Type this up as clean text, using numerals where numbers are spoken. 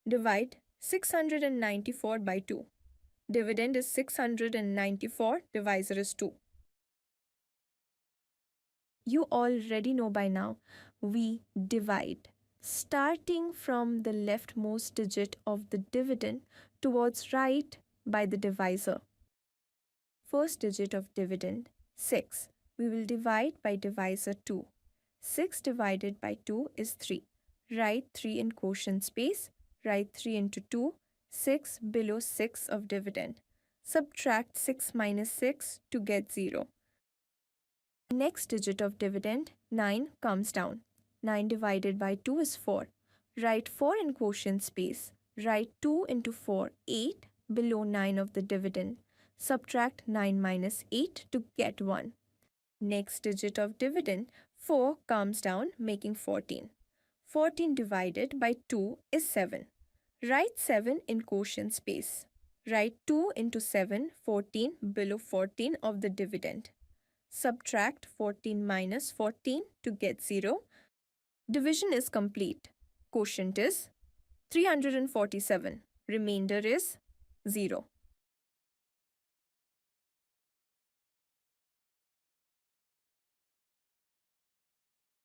Divide 694 by 2. Dividend is 694, divisor is 2. You already know by now, we divide, starting from the leftmost digit of the dividend towards right by the divisor. First digit of dividend, 6. We will divide by divisor 2. 6 divided by 2 is 3. Write 3 in quotient space. Write 3 into 2. 6 below 6 of dividend. Subtract 6 minus 6 to get 0. Next digit of dividend, 9, comes down. 9 divided by 2 is 4. Write 4 in quotient space. Write 2 into 4, 8 below 9 of the dividend. Subtract 9 minus 8 to get 1. Next digit of dividend, 4, comes down, making 14. 14 divided by 2 is 7. Write 7 in quotient space. Write 2 into 7, 14 below 14 of the dividend. Subtract 14 minus 14 to get 0. Division is complete. Quotient is 347. Remainder is 0.